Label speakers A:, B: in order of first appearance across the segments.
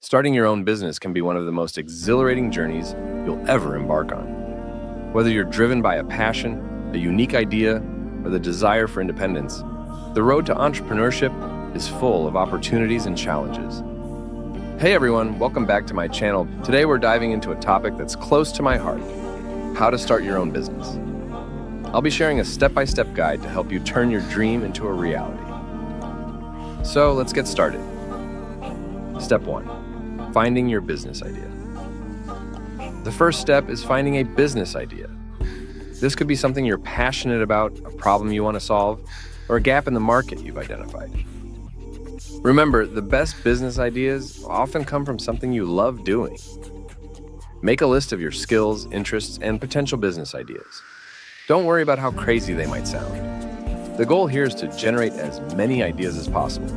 A: Starting your own business can be one of the most exhilarating journeys you'll ever embark on. Whether you're driven by a passion, a unique idea, or the desire for independence, the road to entrepreneurship is full of opportunities and challenges. Hey everyone, welcome back to my channel. Today we're diving into a topic that's close to my heart: how to start your own business. I'll be sharing a step-by-step guide to help you turn your dream into a reality. So let's get started. Step 1. Finding your business idea. The first step is finding a business idea. This could be something you're passionate about, a problem you want to solve, or a gap in the market you've identified. Remember, the best business ideas often come from something you love doing. Make a list of your skills, interests, and potential business ideas. Don't worry about how crazy they might sound. The goal here is to generate as many ideas as possible.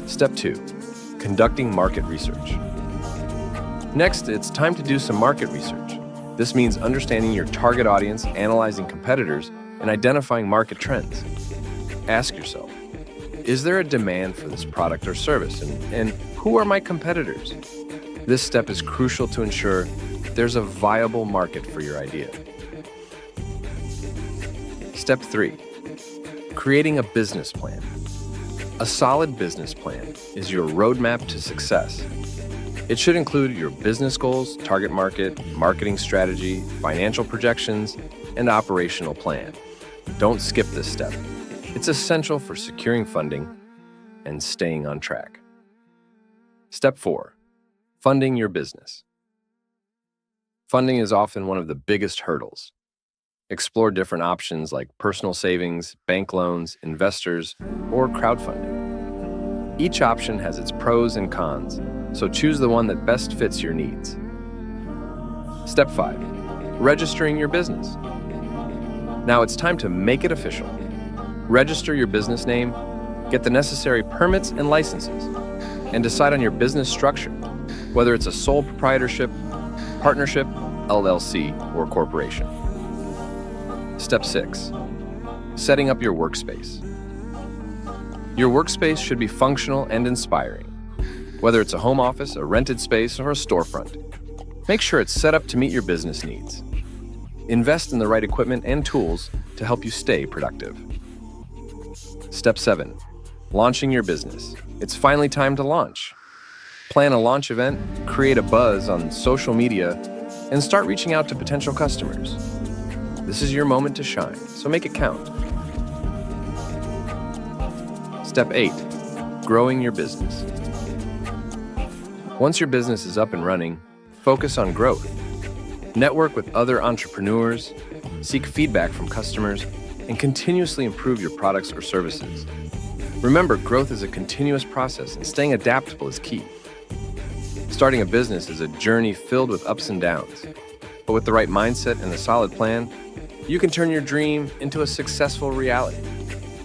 A: Step 2. Conducting market research. Next, it's time to do some market research. This means understanding your target audience, analyzing competitors, and identifying market trends. Ask yourself, is there a demand for this product or service? And who are my competitors? This step is crucial to ensure there's a viable market for your idea. Step 3. Creating a business plan. A solid business plan is your roadmap to success. It should include your business goals, target market, marketing strategy, financial projections, and operational plan. Don't skip this step. It's essential for securing funding and staying on track. Step 4. Funding your business. Funding is often one of the biggest hurdles. Explore different options like personal savings, bank loans, investors, or crowdfunding. Each option has its pros and cons, so choose the one that best fits your needs. Step 5. Registering your business. Now it's time to make it official. Register your business name, get the necessary permits and licenses, and decide on your business structure, whether it's a sole proprietorship, partnership, LLC, or corporation. Step 6. Setting up your workspace. Your workspace should be functional and inspiring. Whether it's a home office, a rented space, or a storefront, make sure it's set up to meet your business needs. Invest in the right equipment and tools to help you stay productive. Step 7. Launching your business. It's finally time to launch. Plan a launch event, create a buzz on social media, and start reaching out to potential customers. This is your moment to shine, so make it count. Step 8. Growing your business. Once your business is up and running, focus on growth. Network with other entrepreneurs, seek feedback from customers, and continuously improve your products or services. Remember, growth is a continuous process, and staying adaptable is key. Starting a business is a journey filled with ups and downs, but with the right mindset and a solid plan, you can turn your dream into a successful reality.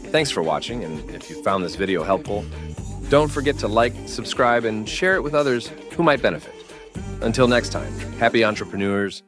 A: Thanks for watching, and if you found this video helpful, don't forget to like, subscribe, and share it with others who might benefit. Until next time, happy entrepreneurs,